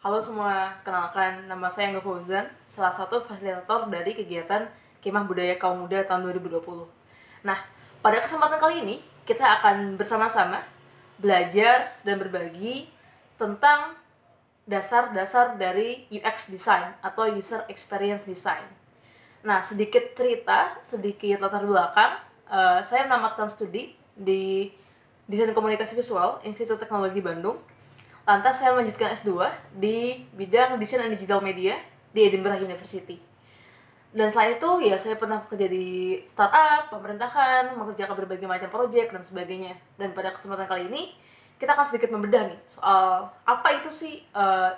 Halo semua, kenalkan nama saya Angga Fauzan, salah satu fasilitator dari kegiatan Kemah Budaya Kaum Muda tahun 2020. Nah, pada kesempatan kali ini kita akan bersama-sama belajar dan berbagi tentang dasar-dasar dari UX design atau user experience design. Nah, sedikit cerita, sedikit latar belakang. Saya menamatkan studi di Desain Komunikasi Visual Institut Teknologi Bandung. Lantas saya melanjutkan S2 di bidang Desain and Digital Media di Edinburgh University. Dan selain itu, ya saya pernah bekerja di startup, pemerintahan, mengerjakan berbagai macam proyek dan sebagainya. Dan pada kesempatan kali ini, kita akan sedikit membedah nih soal apa itu sih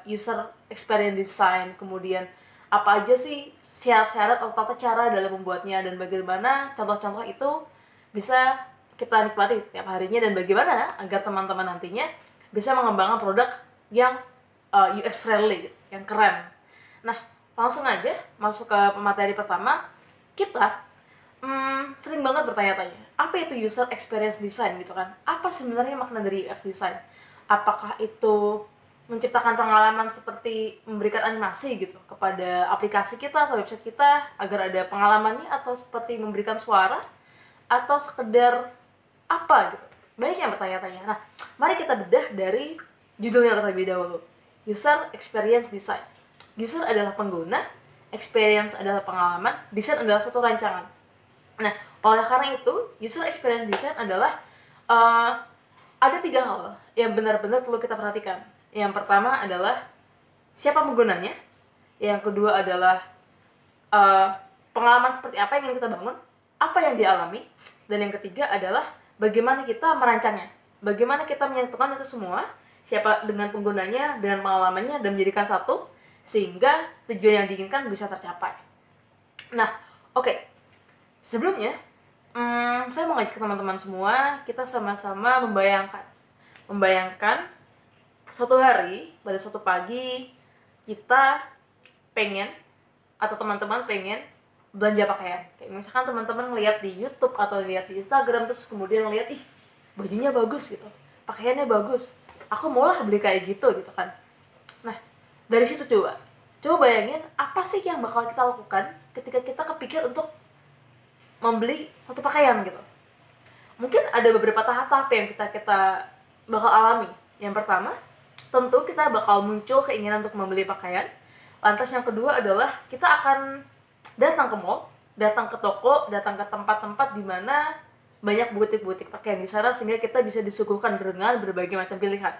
user experience design, kemudian apa aja sih syarat-syarat atau tata cara dalam membuatnya, dan bagaimana contoh-contoh itu bisa kita nikmati tiap harinya, dan bagaimana agar teman-teman nantinya bisa mengembangkan produk yang UX friendly, yang keren. Nah, langsung aja masuk ke materi pertama. Kita sering banget bertanya-tanya, apa itu user experience design gitu kan? Apa sebenarnya makna dari UX design? Apakah itu menciptakan pengalaman seperti memberikan animasi gitu kepada aplikasi kita atau website kita agar ada pengalamannya, atau seperti memberikan suara, atau sekedar apa gitu? Banyak yang bertanya-tanya. Nah, mari kita bedah dari judulnya terlebih dahulu. User experience design. User adalah pengguna, experience adalah pengalaman, desain adalah satu rancangan. Nah, oleh karena itu, user experience design adalah ada 3 hal yang benar-benar perlu kita perhatikan. Yang pertama adalah siapa penggunanya. Yang kedua adalah pengalaman seperti apa yang ingin kita bangun, apa yang dialami. Dan yang ketiga adalah bagaimana kita merancangnya, bagaimana kita menyatukan itu semua, siapa dengan penggunanya, dengan pengalamannya, dan menjadikan satu, sehingga tujuan yang diinginkan bisa tercapai. Nah, oke. Sebelumnya, saya mau ngajak teman-teman semua, kita sama-sama membayangkan suatu hari, pada suatu pagi, kita pengen, atau teman-teman pengen belanja pakaian. Kayak misalkan teman-teman ngeliat di YouTube atau lihat di Instagram, terus kemudian ngeliat, ih, bajunya bagus gitu, pakaiannya bagus, aku maulah beli kayak gitu kan. Nah, dari situ coba bayangin apa sih yang bakal kita lakukan ketika kita kepikir untuk membeli satu pakaian gitu. Mungkin ada beberapa tahap-tahap yang kita bakal alami. Yang pertama, tentu kita bakal muncul keinginan untuk membeli pakaian. Lantas yang kedua adalah kita akan datang ke mall, datang ke toko, datang ke tempat-tempat di mana banyak butik-butik pakaian di sana, sehingga kita bisa disuguhkan dengan berbagai macam pilihan.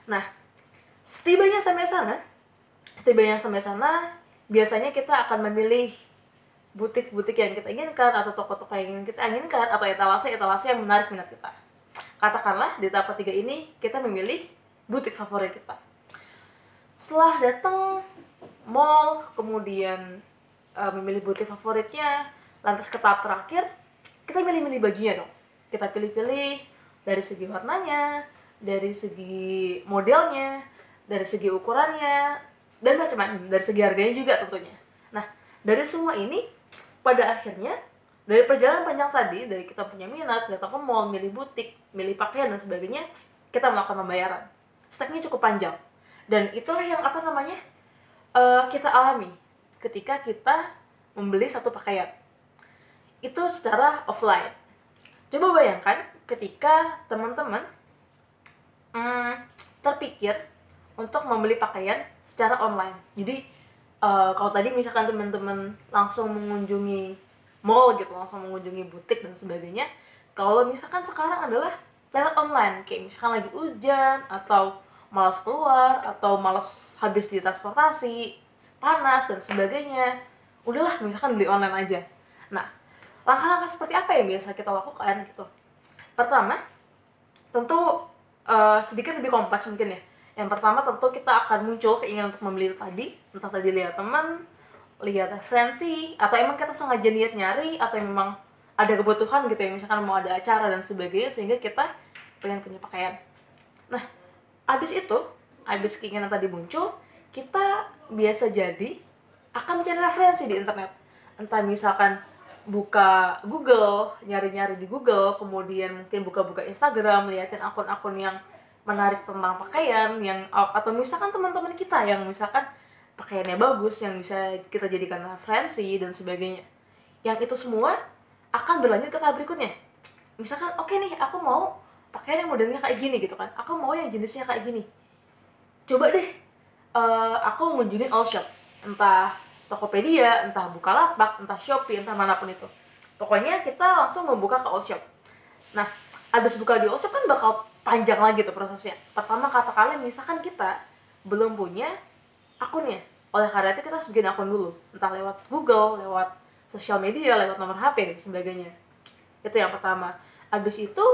Nah, setibanya sampai sana, biasanya kita akan memilih butik-butik yang kita inginkan, atau toko-toko yang kita inginkan, atau etalase-etalase yang menarik minat kita. Katakanlah di tahap ketiga ini kita memilih butik favorit kita. Setelah datang mall, kemudian memilih butik favoritnya, lantas ke tahap terakhir, kita milih-milih bajunya dong. Kita pilih-pilih dari segi warnanya, dari segi modelnya, dari segi ukurannya, dan macam-macam, dari segi harganya juga tentunya. Nah, dari semua ini, pada akhirnya, dari perjalanan panjang tadi, dari kita punya minat, datang ke mall, milih butik, milih pakaian, dan sebagainya, kita melakukan pembayaran. Stepnya cukup panjang. Dan itulah yang kita alami ketika kita membeli satu pakaian. Itu secara offline. Coba bayangkan ketika teman-teman terpikir untuk membeli pakaian secara online. Jadi kalau tadi misalkan teman-teman langsung mengunjungi mall gitu, langsung mengunjungi butik dan sebagainya, kalau misalkan sekarang adalah lewat online, kayak misalkan lagi hujan, atau malas keluar, atau malas habis di transportasi, panas dan sebagainya, udahlah misalkan beli online aja. Nah, langkah-langkah seperti apa yang biasa kita lakukan gitu? Pertama, tentu sedikit lebih kompleks mungkin ya. Yang pertama, tentu kita akan muncul keinginan untuk membeli tadi, entah tadi lihat teman, lihat referensi, atau emang kita sengaja niat nyari, atau memang ada kebutuhan gitu ya, misalkan mau ada acara dan sebagainya, sehingga kita pengen punya pakaian. Nah, abis keinginan tadi muncul, kita biasa jadi akan mencari referensi di internet. Entah misalkan buka Google, nyari-nyari di Google, kemudian mungkin buka-buka Instagram, liatin akun-akun yang menarik tentang pakaian yang, atau misalkan teman-teman kita yang misalkan pakaiannya bagus yang bisa kita jadikan referensi dan sebagainya. Yang itu semua akan berlanjut ke tahap berikutnya. Misalkan oke nih, aku mau pakaian yang modelnya kayak gini gitu kan, aku mau yang jenisnya kayak gini. Coba deh, aku ngunjungin all shop, entah Tokopedia, entah Bukalapak, entah Shopee, entah manapun itu. Pokoknya kita langsung membuka ke all shop. Nah, abis buka di all shop kan bakal panjang lagi tuh prosesnya. Pertama, katakanlah misalkan kita belum punya akunnya, oleh karena itu kita harus bikin akun dulu, entah lewat Google, lewat sosial media, lewat nomor HP dan sebagainya. Itu yang pertama. Abis itu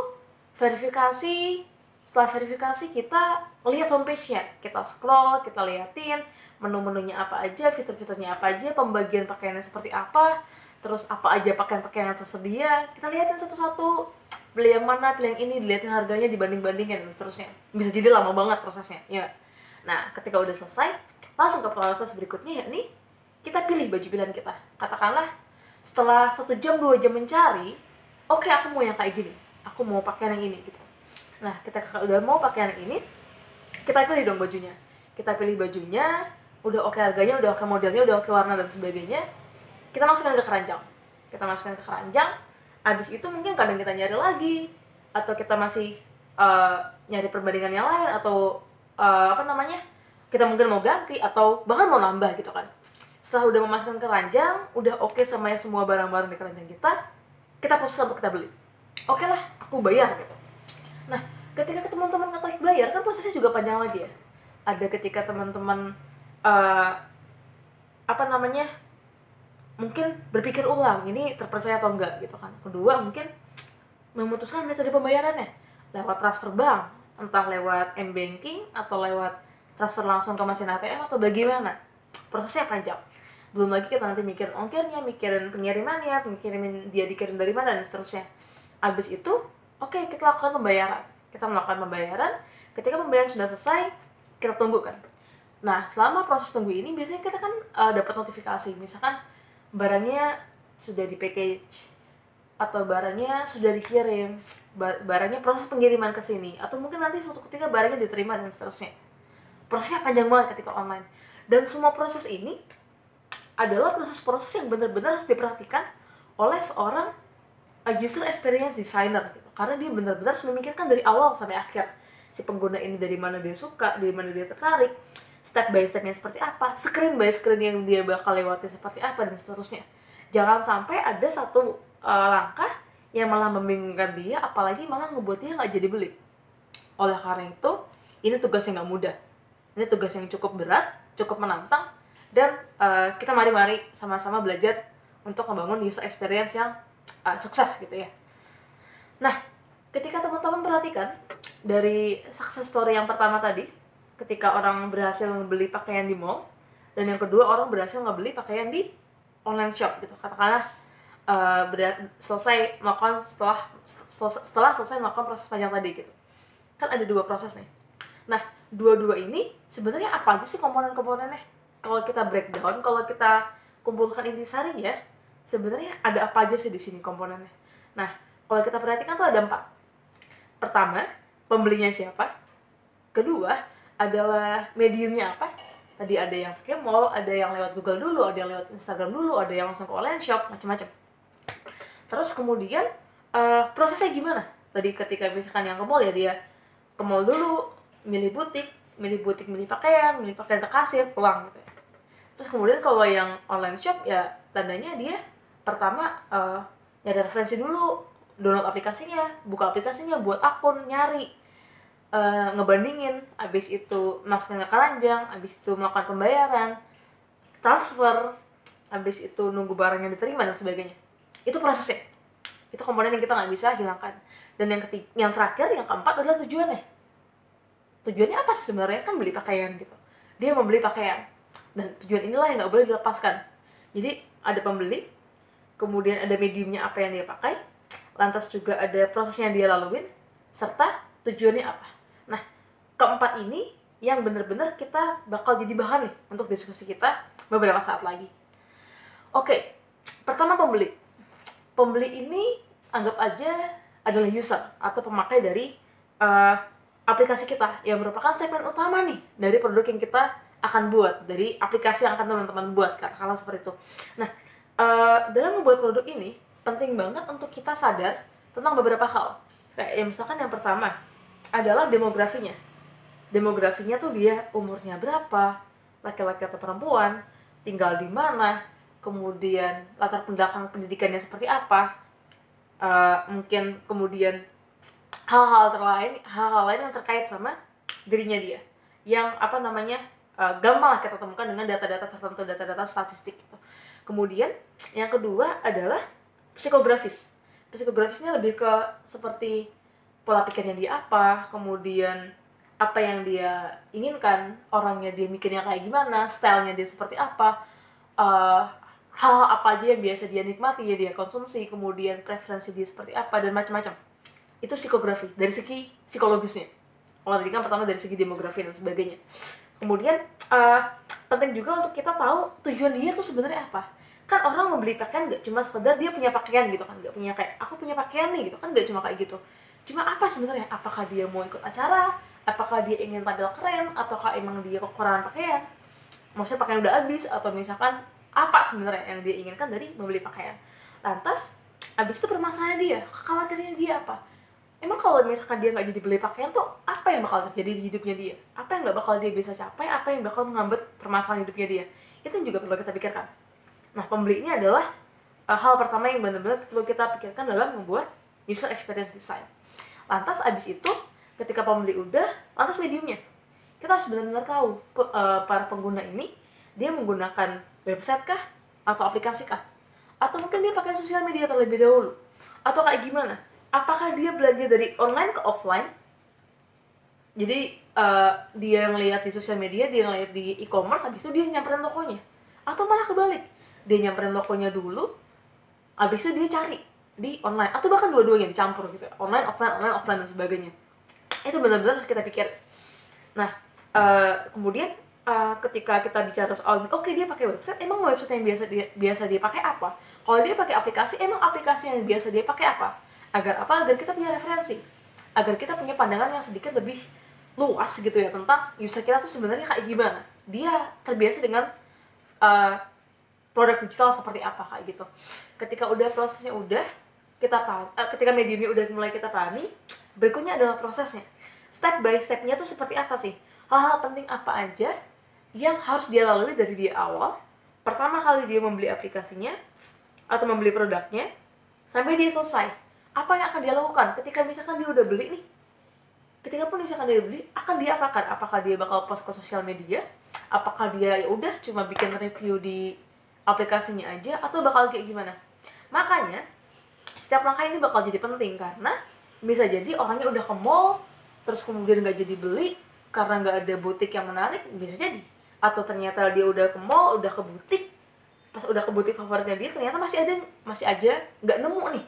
verifikasi. Setelah verifikasi kita lihat homepage-nya, kita scroll, kita liatin menu-menunya apa aja, fitur-fiturnya apa aja, pembagian pakaiannya seperti apa, terus apa aja pakaian-pakaian yang tersedia, kita liatin satu-satu, beli yang mana, pilih yang ini, dilihatin harganya, dibanding-bandingin dan seterusnya. Bisa jadi lama banget prosesnya, ya. Nah, ketika udah selesai, langsung ke proses berikutnya, yakni kita pilih baju pilihan kita. Katakanlah setelah 1 jam 2 jam mencari, oke, aku mau yang kayak gini, aku mau pakaian yang ini gitu. Nah, kita udah mau pakaian yang ini, kita pilih dong bajunya. Kita pilih bajunya, udah oke harganya, udah oke modelnya, udah oke warna dan sebagainya. Kita masukkan ke keranjang. Abis itu mungkin kadang kita nyari lagi, atau kita masih nyari perbandingan yang lain, atau kita mungkin mau ganti, atau bahkan mau nambah gitu kan. Setelah udah memasukkan keranjang, udah oke sama semua barang-barang di keranjang kita putuskan untuk kita beli. Oke lah, aku bayar gitu. Nah, ketika teman-teman ngeklik bayar, kan prosesnya juga panjang lagi ya. Ada ketika teman-teman mungkin berpikir ulang, ini terpercaya atau enggak gitu kan. Kedua, mungkin memutuskan metode pembayarannya lewat transfer bank, entah lewat m-banking atau lewat transfer langsung ke mesin ATM atau bagaimana. Prosesnya panjang. Belum lagi kita nanti mikirin ongkirnya, mikirin pengirimannya, dia dikirim dari mana dan seterusnya. Abis itu, oke, kita lakukan pembayaran. Kita melakukan pembayaran. Ketika pembayaran sudah selesai, kita tunggu kan. Nah, selama proses tunggu ini biasanya kita kan dapat notifikasi, misalkan barangnya sudah di package atau barangnya sudah dikirim, barangnya proses pengiriman ke sini, atau mungkin nanti suatu ketika barangnya diterima dan seterusnya. Prosesnya panjang banget ketika online. Dan semua proses ini adalah proses-proses yang benar-benar harus diperhatikan oleh seorang user experience designer gitu. Karena dia benar-benar harus memikirkan dari awal sampai akhir, si pengguna ini dari mana dia suka, dari mana dia tertarik, step by stepnya seperti apa, screen by screen yang dia bakal lewati seperti apa, dan seterusnya. Jangan sampai ada satu langkah yang malah membingungkan dia, apalagi malah ngebuat dia nggak jadi beli. Oleh karena itu, ini tugas yang nggak mudah. Ini tugas yang cukup berat, cukup menantang, dan kita mari-mari sama-sama belajar untuk membangun user experience yang sukses gitu ya. Nah, ketika teman-teman perhatikan dari success story yang pertama tadi, ketika orang berhasil membeli pakaian di mall, dan yang kedua orang berhasil ngebeli pakaian di online shop gitu, katakanlah selesai melakukan setelah selesai melakukan proses panjang tadi gitu. Kan ada 2 proses nih. Nah, dua-dua ini sebenarnya apa aja sih komponen-komponennya? Kalau kita breakdown, kalau kita kumpulkan intisarinya, sebenarnya ada apa aja sih di sini komponennya? Nah, kalau kita perhatikan tuh ada 4. Pertama, pembelinya siapa? Kedua, adalah mediumnya apa? Tadi ada yang pakai mall, ada yang lewat Google dulu, ada yang lewat Instagram dulu, ada yang langsung ke online shop, macam-macam. Terus kemudian prosesnya gimana? Tadi ketika misalkan yang ke mall ya dia ke mall dulu, milih butik, milih pakaian ke kasir, pulang gitu ya. Terus kemudian kalau yang online shop ya tandanya dia pertama nyari referensi dulu, download aplikasinya, buka aplikasinya, buat akun, nyari, ngebandingin, habis itu masukin ke keranjang, habis itu melakukan pembayaran, transfer, habis itu nunggu barangnya diterima dan sebagainya. Itu prosesnya. Itu komponen yang kita nggak bisa hilangkan. Dan yang terakhir, yang keempat adalah tujuannya. Tujuannya apa sih sebenarnya? Kan beli pakaian gitu. Dia membeli pakaian. Dan tujuan inilah yang nggak boleh dilepaskan. Jadi ada pembeli, kemudian ada mediumnya apa yang dia pakai, lantas juga ada prosesnya yang dia laluin, serta tujuannya apa. Nah, keempat ini yang benar-benar kita bakal jadi bahan nih untuk diskusi kita beberapa saat lagi. Oke, pertama pembeli. Pembeli ini anggap aja adalah user atau pemakai dari aplikasi kita yang merupakan segmen utama nih dari produk yang kita akan buat, dari aplikasi yang akan teman-teman buat, katakanlah seperti itu. Nah, dalam membuat produk ini penting banget untuk kita sadar tentang beberapa hal. Kayak yang misalkan yang pertama adalah demografinya. Demografinya tuh dia umurnya berapa, laki-laki atau perempuan, tinggal di mana, kemudian latar belakang pendidikannya seperti apa, mungkin kemudian hal-hal lain yang terkait sama dirinya dia, yang gampang lah kita temukan dengan data-data tertentu, data-data statistik gitu. Kemudian yang kedua adalah psikografisnya lebih ke seperti pola pikirnya dia apa, kemudian apa yang dia inginkan, orangnya dia mikirnya kayak gimana, stylenya dia seperti apa, hal apa aja yang biasa dia nikmati, ya dia konsumsi, kemudian preferensi dia seperti apa, dan macam-macam. Itu psikografi dari segi psikologisnya. Kalau tadi kan pertama dari segi demografi dan sebagainya. Kemudian penting juga untuk kita tahu tujuan dia tuh sebenarnya apa. Kan orang membeli pakaian nggak cuma sekedar dia punya pakaian gitu kan, nggak punya kayak aku punya pakaian nih gitu kan, nggak cuma kayak gitu. Cuma apa sebenarnya? Apakah dia mau ikut acara? Apakah dia ingin tampil keren? Ataukah emang dia kekurangan pakaian? Maksudnya pakaian udah habis, atau misalkan apa sebenarnya yang dia inginkan dari membeli pakaian? Lantas habis itu permasalahan dia, khawatirnya dia apa? Emang kalau misalkan dia nggak jadi beli pakaian tuh apa yang bakal terjadi di hidupnya dia? Apa yang nggak bakal dia bisa capai? Apa yang bakal menghambat permasalahan hidupnya dia? Itu juga perlu kita pikirkan. Nah, pembeli ini adalah hal pertama yang benar-benar perlu kita pikirkan dalam membuat user experience design. Lantas abis itu ketika pembeli udah, lantas mediumnya kita harus benar-benar tahu para pengguna ini dia menggunakan website kah atau aplikasi kah, atau mungkin dia pakai sosial media terlebih dahulu, atau kayak gimana. Apakah dia belanja dari online ke offline? Jadi dia ngelihat di sosial media, dia ngelihat di e-commerce, habis itu dia nyamperin tokonya. Atau malah kebalik, dia nyamperin tokonya dulu, habis itu dia cari di online. Atau bahkan dua-duanya dicampur gitu, online, offline, dan sebagainya. Itu benar-benar harus kita pikir. Nah, kemudian ketika kita bicara soal, oke, dia pakai website, emang website yang biasa dia pakai apa? Kalau dia pakai aplikasi, emang aplikasi yang biasa dia pakai apa? Agar apa? Agar kita punya referensi, agar kita punya pandangan yang sedikit lebih luas gitu ya tentang user kita tuh sebenarnya kayak gimana, dia terbiasa dengan produk digital seperti apa, kayak gitu. Ketika udah prosesnya udah kita paham, ketika mediumnya udah mulai kita pahami, berikutnya adalah prosesnya, step by stepnya tuh seperti apa sih, hal-hal penting apa aja yang harus dia lalui dari dia awal pertama kali dia membeli aplikasinya atau membeli produknya sampai dia selesai. Apa yang akan dia lakukan ketika misalkan dia udah beli nih? Ketika pun misalkan dia beli, akan dia apakan? Apakah dia bakal post ke sosial media? Apakah dia ya udah cuma bikin review di aplikasinya aja, atau bakal kayak gimana? Makanya setiap langkah ini bakal jadi penting, karena bisa jadi orangnya udah ke mall terus kemudian nggak jadi beli karena nggak ada butik yang menarik, bisa jadi. Atau ternyata dia udah ke mall, udah ke butik, pas udah ke butik favoritnya dia ternyata masih aja nggak nemu nih,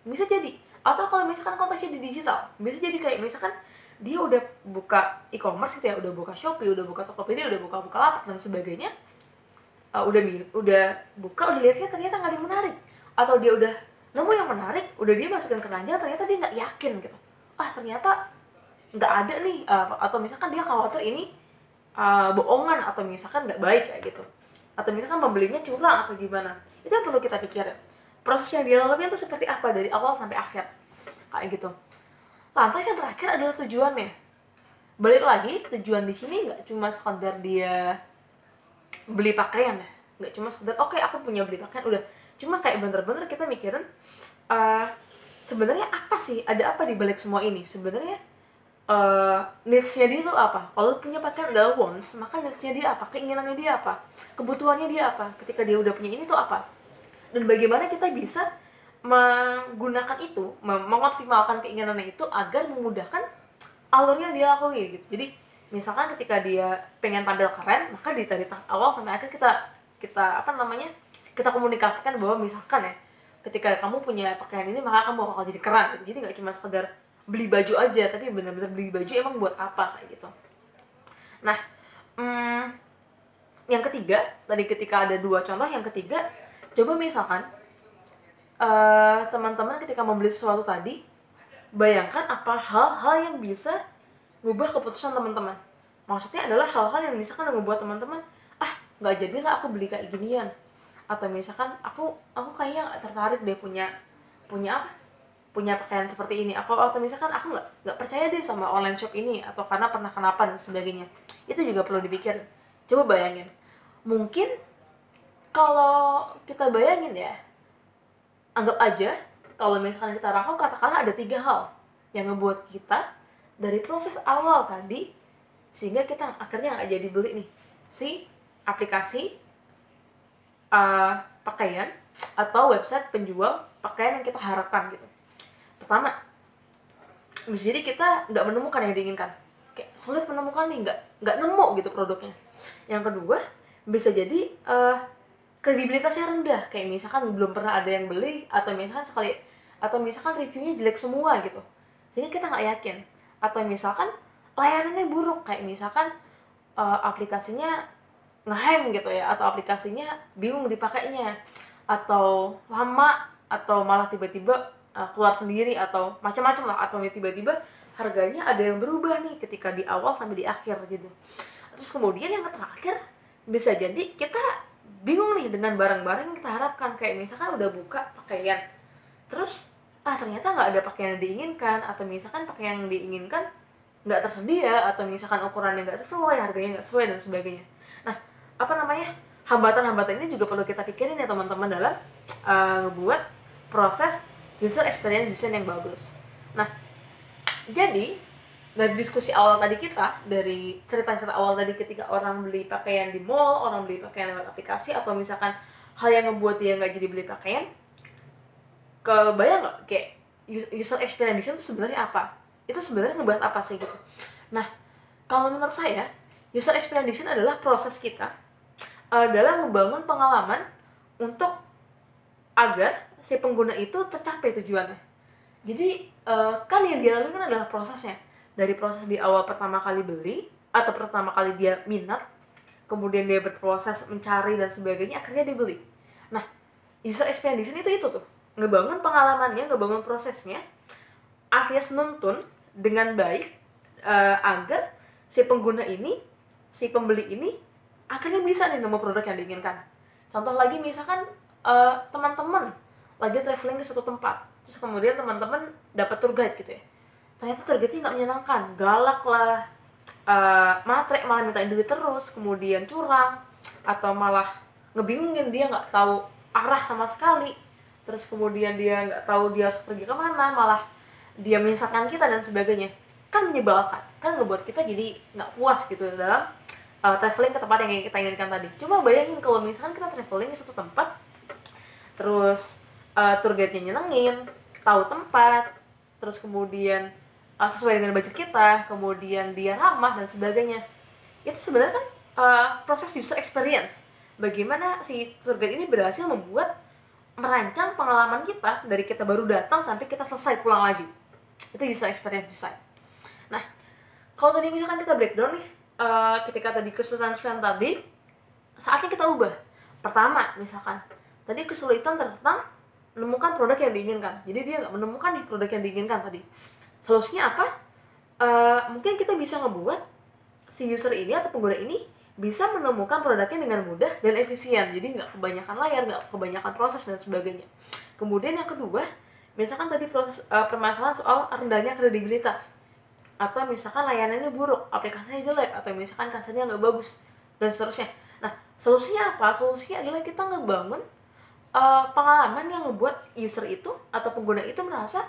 bisa jadi. Atau kalau misalkan konteksnya di digital, bisa jadi kayak misalkan dia udah buka e-commerce gitu ya, udah buka Shopee, udah buka Tokopedia, udah buka Bukalapak dan sebagainya, udah buka, udah lihatnya ternyata nggak ada yang menarik, atau dia udah nemu yang menarik, udah dia masukin ke ranjang, ternyata dia nggak yakin gitu, ternyata nggak ada nih, atau misalkan dia khawatir ini bohongan, atau misalkan nggak baik kayak gitu, atau misalkan pembelinya curang atau gimana. Itu yang perlu kita pikirin, proses yang dia lalui itu seperti apa dari awal sampai akhir, kayak gitu. Lantas yang terakhir adalah tujuannya. Balik lagi, tujuan di sini nggak cuma sekedar dia beli pakaian ya, nggak cuma sekedar oke, aku punya beli pakaian udah, cuma kayak bener-bener kita mikirin sebenarnya apa sih, ada apa di balik semua ini sebenarnya. Needs-nya dia tuh apa? Kalau punya pakaian adalah wants, maka needs-nya dia apa? Keinginannya dia apa? Kebutuhannya dia apa? Ketika dia udah punya ini tuh apa? Dan bagaimana kita bisa menggunakan itu, mengoptimalkan keinginannya itu agar memudahkan alurnya dia lakui gitu. Jadi misalkan ketika dia pengen tampil keren, maka dari awal sampai akhir kita komunikasikan bahwa misalkan ya, ketika kamu punya pakaian ini maka kamu bakal jadi keren gitu. Jadi nggak cuma sekedar beli baju aja, tapi benar-benar beli baju emang buat apa, kayak gitu. Nah, yang ketiga tadi, ketika ada dua contoh, yang ketiga, coba misalkan teman-teman ketika membeli sesuatu tadi, bayangkan apa hal-hal yang bisa ngubah keputusan teman-teman. Maksudnya adalah hal-hal yang misalkan ngebuat teman-teman, nggak jadilah aku beli kayak ginian, atau misalkan aku kayaknya nggak tertarik deh punya punya apa punya pakaian seperti ini, atau misalkan aku nggak percaya deh sama online shop ini, atau karena pernah kenapa dan sebagainya. Itu juga perlu dipikir. Coba bayangin, mungkin kalau kita bayangin ya, anggap aja kalau misalkan kita rangkum, katakanlah ada 3 hal yang ngebuat kita dari proses awal tadi sehingga kita akhirnya nggak jadi beli nih si aplikasi pakaian atau website penjual pakaian yang kita harapkan gitu. Pertama, bisa jadi kita nggak menemukan yang diinginkan, kayak sulit menemukan nih, nggak nemu gitu produknya. Yang kedua, bisa jadi kredibilitasnya rendah, kayak misalkan belum pernah ada yang beli, atau misalkan reviewnya jelek semua gitu, sehingga kita nggak yakin. Atau misalkan layanannya buruk, kayak misalkan aplikasinya ngehang gitu ya, atau aplikasinya bingung dipakainya, atau lama, atau malah tiba-tiba keluar sendiri, atau macam-macam lah, atau tiba-tiba harganya ada yang berubah nih ketika di awal sampai di akhir gitu. Terus kemudian yang terakhir, bisa jadi kita bingung nih dengan barang-barang yang kita harapkan, kayak misalkan udah buka pakaian, terus ternyata nggak ada pakaian yang diinginkan, atau misalkan pakaian yang diinginkan nggak tersedia, atau misalkan ukurannya nggak sesuai, harganya nggak sesuai dan sebagainya. Nah, hambatan-hambatan ini juga perlu kita pikirin ya teman-teman, dalam ngebuat proses user experience design yang bagus. Nah, jadi dari diskusi awal tadi kita, dari cerita-cerita awal tadi ketika orang beli pakaian di mall, orang beli pakaian lewat aplikasi, atau misalkan hal yang ngebuat dia nggak jadi beli pakaian, kebayang nggak kayak user experience design itu sebenarnya apa? Itu sebenarnya ngebahas apa sih gitu. Nah, kalau menurut saya, user experience design adalah proses kita dalam membangun pengalaman untuk agar si pengguna itu tercapai tujuannya. Jadi kan yang dilalui kan adalah prosesnya, dari proses di awal pertama kali beli, atau pertama kali dia minat, kemudian dia berproses mencari dan sebagainya, akhirnya dia beli. Nah, user experience design itu tuh, ngebangun pengalamannya, ngebangun prosesnya, alias nuntun dengan baik agar si pengguna ini, si pembeli ini akhirnya bisa nih nemu produk yang diinginkan. Contoh lagi, misalkan teman-teman lagi traveling ke suatu tempat, terus kemudian teman-teman dapat tour guide gitu ya, ternyata tour guide-nya nggak menyenangkan, galak lah, matre, malah mintain duit terus, kemudian curang, atau malah ngebingungin, dia nggak tahu arah sama sekali, terus kemudian dia nggak tahu dia harus pergi kemana, malah dia menyesatkan kita dan sebagainya. Kan menyebalkan, kan ngebuat kita jadi nggak puas gitu dalam traveling ke tempat yang kita inginkan tadi. Coba bayangin kalau misalkan kita traveling ke satu tempat, terus tour guide-nya nyenengin, tahu tempat, terus kemudian sesuai dengan budget kita, kemudian dia ramah dan sebagainya. Itu sebenarnya kan proses user experience. Bagaimana si tour guide ini berhasil merancang pengalaman kita dari kita baru datang sampai kita selesai pulang lagi. Itu user experience design. Nah, kalau tadi misalkan kita breakdown nih, ketika tadi kesulitan tadi, saatnya kita ubah. Pertama, misalkan tadi kesulitan tentang menemukan produk yang diinginkan, jadi dia nggak menemukan nih produk yang diinginkan tadi. Solusinya apa? Mungkin kita bisa ngebuat si user ini atau pengguna ini bisa menemukan produknya dengan mudah dan efisien, jadi nggak kebanyakan layar, nggak kebanyakan proses dan sebagainya. Kemudian yang kedua, misalkan tadi proses permasalahan soal rendahnya kredibilitas, atau misalkan layanannya buruk, aplikasinya jelek, atau misalkan kasarnya nggak bagus dan seterusnya. Nah, solusinya apa? Solusinya adalah kita ngebangun pengalaman yang ngebuat user itu atau pengguna itu merasa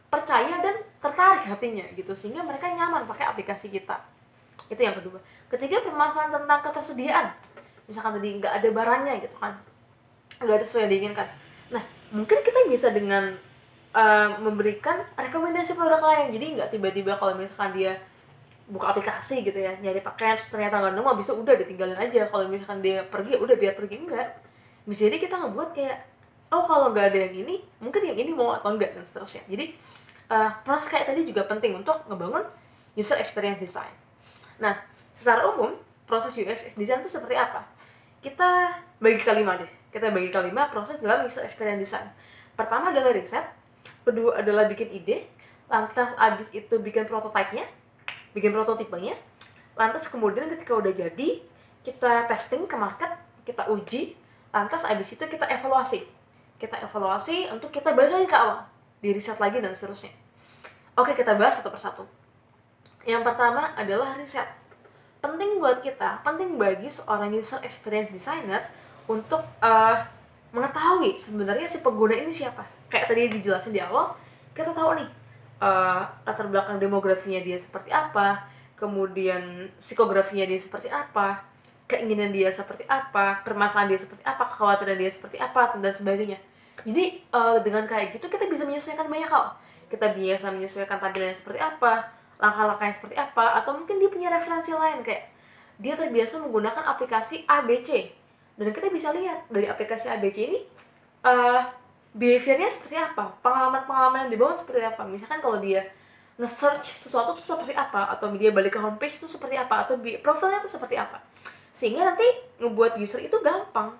percaya dan tertarik hatinya gitu, sehingga mereka nyaman pakai aplikasi kita. Itu yang kedua. Ketiga, permasalahan tentang ketersediaan. Misalkan tadi nggak ada barangnya gitu kan, nggak ada sesuai yang diinginkan. Nah, mungkin kita bisa dengan memberikan rekomendasi produk lain. Jadi nggak tiba-tiba kalau misalkan dia buka aplikasi gitu ya, nyari pakaian ternyata nggak nemu, habis itu udah ditinggalin aja. Kalau misalkan dia pergi, udah biar pergi. Enggak. Bisa jadi kita ngebuat kayak, oh kalau nggak ada yang ini, mungkin yang ini mau atau enggak dan seterusnya. Jadi proses kayak tadi juga penting untuk ngebangun user experience design. Nah, secara umum proses UX design itu seperti apa? Kita bagi ke 5 deh. Kita bagi ke 5 proses dalam user experience design. Pertama adalah riset, kedua adalah bikin ide, lantas abis itu bikin prototipenya, bikin prototipenya. Lantas kemudian ketika udah jadi, kita testing ke market, kita uji, lantas abis itu kita evaluasi. Kita evaluasi untuk kita balik lagi ke awal, di riset lagi dan seterusnya. Oke, kita bahas satu persatu. Yang pertama adalah riset. Penting buat kita, penting bagi seorang user experience designer untuk mengetahui sebenarnya si pengguna ini siapa. Kayak tadi dijelasin di awal, kita tahu nih latar belakang demografinya dia seperti apa, kemudian psikografinya dia seperti apa, keinginan dia seperti apa, permasalahan dia seperti apa, kekhawatiran dia seperti apa, dan sebagainya. Jadi dengan kayak gitu kita bisa menyesuaikan banyak hal. Kita biasa menyesuaikan tampilannya seperti apa, langkah-langkahnya seperti apa, atau mungkin dia punya referensi lain, kayak dia terbiasa menggunakan aplikasi ABC, dan kita bisa lihat dari aplikasi ABC ini behaviornya seperti apa, pengalaman-pengalaman yang dibangun seperti apa. Misalkan kalau dia nge-search sesuatu itu seperti apa, atau dia balik ke homepage itu seperti apa, atau profilnya itu seperti apa, sehingga nanti ngebuat user itu gampang.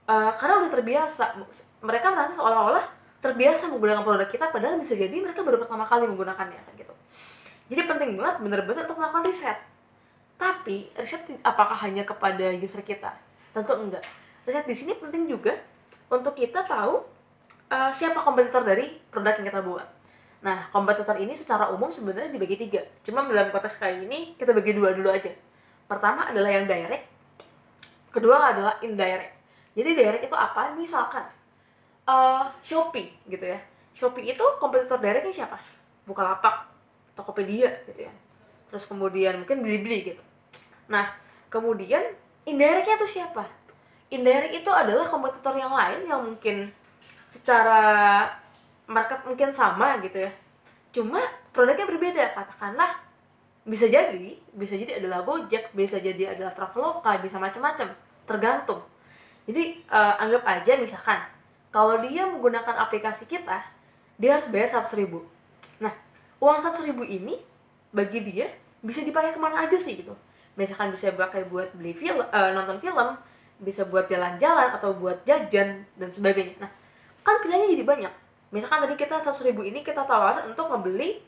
Karena udah terbiasa, mereka merasa seolah-olah terbiasa menggunakan produk kita, padahal bisa jadi mereka baru pertama kali menggunakannya kan gitu. Jadi penting banget bener-bener untuk melakukan riset. Tapi riset apakah hanya kepada user kita? Tentu enggak. Riset di sini penting juga untuk kita tahu siapa kompetitor dari produk yang kita buat. Nah, kompetitor ini secara umum sebenarnya dibagi 3. Cuma dalam konteks kali ini kita bagi 2 dulu aja. Pertama adalah yang direct, kedua adalah indirect. Jadi direct itu apa? Misalkan Shopee gitu ya. Shopee itu kompetitor directnya siapa? Bukalapak, Tokopedia gitu ya. Terus kemudian mungkin Bilibili gitu. Nah, kemudian indirectnya itu siapa? Indirect itu adalah kompetitor yang lain yang mungkin secara market mungkin sama gitu ya. Cuma produknya berbeda. Katakanlah bisa jadi adalah Gojek, bisa jadi adalah Traveloka, bisa macam-macam, tergantung. Jadi anggap aja misalkan kalau dia menggunakan aplikasi kita, dia harus bayar 100.000. Nah, uang 100.000 ini bagi dia bisa dipakai kemana aja sih gitu. Misalkan bisa dipakai buat beli film, nonton film, bisa buat jalan-jalan atau buat jajan dan sebagainya. Nah, kan pilihannya jadi banyak. Misalkan tadi kita 100.000 ini kita tawarin untuk membeli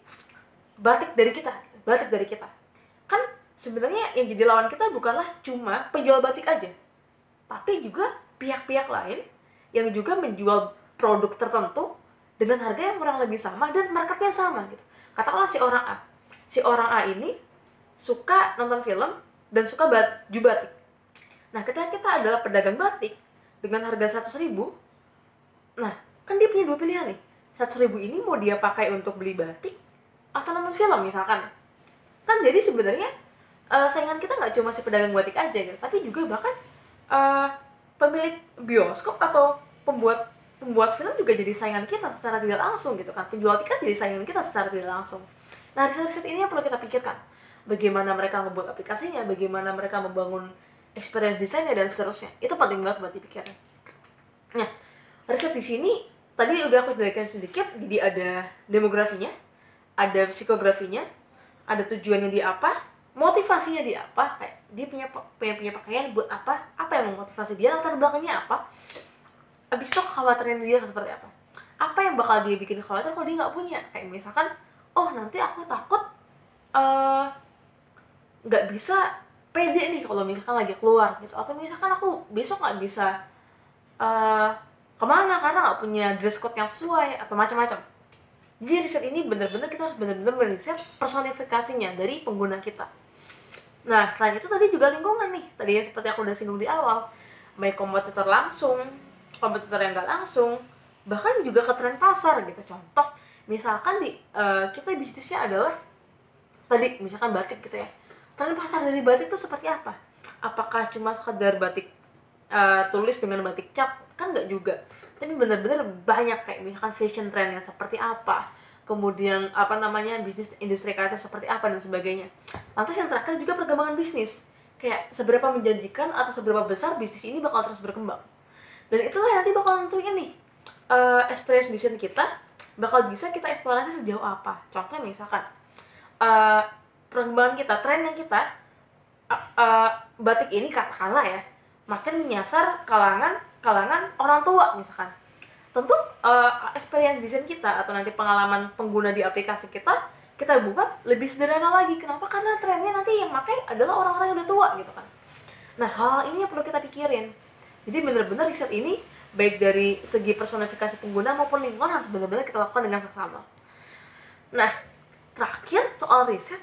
batik dari kita, kan sebenarnya yang jadi lawan kita bukanlah cuma penjual batik aja, tapi juga pihak-pihak lain yang juga menjual produk tertentu dengan harga yang kurang lebih sama dan marketnya sama gitu. Katakanlah si orang A ini suka nonton film dan suka baju batik. Nah, ketika kita adalah pedagang batik dengan harga 100.000, nah kan dia punya 2 pilihan nih. 100.000 ini mau dia pakai untuk beli batik atau nonton film misalkan. Kan jadi sebenarnya saingan kita nggak cuma si pedagang batik aja gitu, tapi juga bahkan pemilik bioskop atau pembuat film juga jadi saingan kita secara tidak langsung gitu kan. Penjual tiket jadi saingan kita secara tidak langsung. Nah, riset-riset ini yang perlu kita pikirkan. Bagaimana mereka membuat aplikasinya, bagaimana mereka membangun experience desainnya dan seterusnya. Itu penting banget buat dipikirkan. Nah, riset di sini tadi udah aku jelaskan sedikit. Jadi ada demografinya, ada psikografinya, ada tujuannya dia apa, motivasinya dia apa, kayak dia punya pakaian buat apa yang memotivasi dia, latar belakangnya apa, abis itu kekhawatiran dia seperti apa yang bakal dia bikin khawatir kalau dia nggak punya. Kayak misalkan, oh nanti aku takut nggak bisa pede nih kalau misalkan lagi keluar gitu, atau misalkan aku besok nggak bisa kemana karena nggak punya dress code yang sesuai atau macam-macam. Jadi riset ini benar-benar kita harus benar-benar meriset personifikasinya dari pengguna kita. Nah, selain itu tadi juga lingkungan nih. Tadi seperti aku udah singgung di awal, baik kompetitor langsung, kompetitor yang nggak langsung, bahkan juga ke tren pasar gitu. Contoh, misalkan kita bisnisnya adalah tadi misalkan batik gitu ya. Tren pasar dari batik itu seperti apa? Apakah cuma sekedar batik tulis dengan batik cap? Kan nggak juga. Tapi benar-benar banyak, kayak misalkan fashion trendnya seperti apa, kemudian bisnis industri kreatif seperti apa dan sebagainya. Lantas yang terakhir juga perkembangan bisnis, kayak seberapa menjanjikan atau seberapa besar bisnis ini bakal terus berkembang. Dan itulah yang nanti bakal nentuin nih experience design kita bakal bisa kita eksplorasi sejauh apa. Contohnya misalkan perkembangan kita, trennya kita batik ini katakanlah ya makin menyasar kalangan orang tua misalkan. Tentu experience design kita atau nanti pengalaman pengguna di aplikasi kita kita buat lebih sederhana lagi. Kenapa? Karena trennya nanti yang pakai adalah orang-orang yang udah tua gitu kan. Nah, hal ini yang perlu kita pikirin. Jadi benar-benar riset ini baik dari segi personifikasi pengguna maupun lingkungan harus benar-benar kita lakukan dengan seksama. Nah, terakhir soal riset,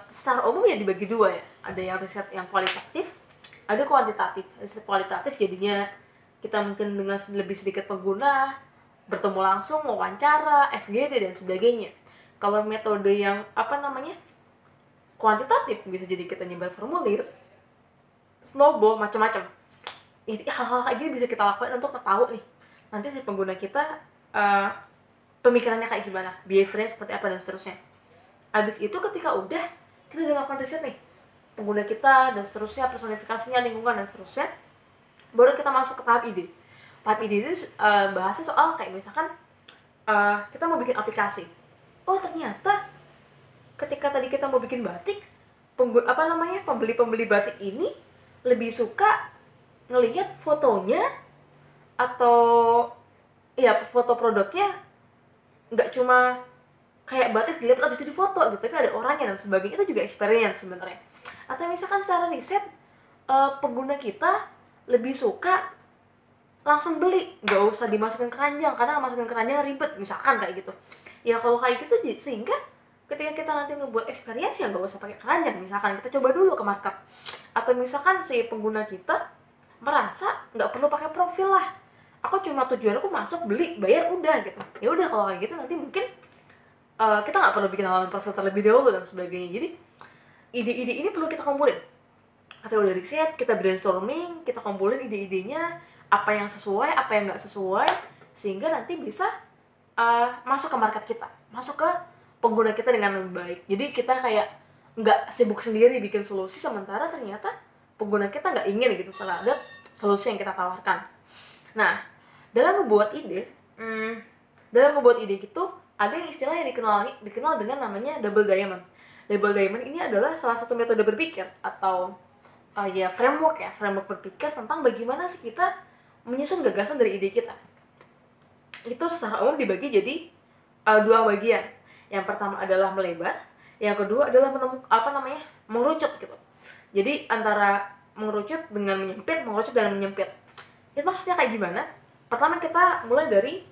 secara umum ya dibagi dua ya. Ada yang riset yang kualitatif, ada kuantitatif. Riset kualitatif jadinya kita mungkin dengan lebih sedikit pengguna, bertemu langsung, wawancara, FGD dan sebagainya. Kalau metode yang kuantitatif, bisa jadi kita nyebar formulir, snowball, macam-macam. Hal-hal kayak gini bisa kita lakukan untuk tahu nih nanti si pengguna kita pemikirannya kayak gimana, behaviornya seperti apa dan seterusnya. Habis itu ketika kita udah melakukan riset nih pengguna kita dan seterusnya, personifikasinya, lingkungan dan seterusnya, baru kita masuk ke tahap ide. Tahap ide ini bahasnya soal kayak misalkan kita mau bikin aplikasi. Oh ternyata ketika tadi kita mau bikin batik, pembeli batik ini lebih suka ngelihat fotonya atau ya foto produknya, nggak cuma kayak batik dilihat abis itu difoto gitu, tapi ada orangnya dan sebagainya. Itu juga experience sebenarnya. Atau misalkan secara riset pengguna kita lebih suka langsung beli, nggak usah dimasukin keranjang karena masukin keranjang ribet, misalkan kayak gitu. Ya kalau kayak gitu sehingga ketika kita nanti ngebuat experience ya nggak usah pakai keranjang, misalkan kita coba dulu ke market. Atau misalkan si pengguna kita merasa nggak perlu pakai profil lah, aku cuma tujuan aku masuk beli bayar udah gitu. Ya udah kalau kayak gitu nanti mungkin kita nggak perlu bikin halaman profil terlebih dahulu dan sebagainya. Jadi ide-ide ini perlu kita kumpulin. Kita udah riset, kita brainstorming, kita kumpulin ide-idenya, apa yang sesuai, apa yang nggak sesuai, sehingga nanti bisa masuk ke market kita, masuk ke pengguna kita dengan lebih baik. Jadi kita kayak nggak sibuk sendiri bikin solusi, sementara ternyata pengguna kita nggak ingin gitu terhadap solusi yang kita tawarkan. Nah, dalam membuat ide itu ada yang istilah yang dikenal dengan namanya double diamond. Double diamond ini adalah salah satu metode berpikir atau framework berpikir tentang bagaimana sih kita menyusun gagasan dari ide kita. Itu secara umum dibagi jadi dua bagian. Yang pertama adalah melebar, yang kedua adalah mengerucut gitu. Jadi antara mengerucut dengan menyempit, mengerucut dan menyempit. Itu maksudnya kayak gimana? Pertama kita mulai dari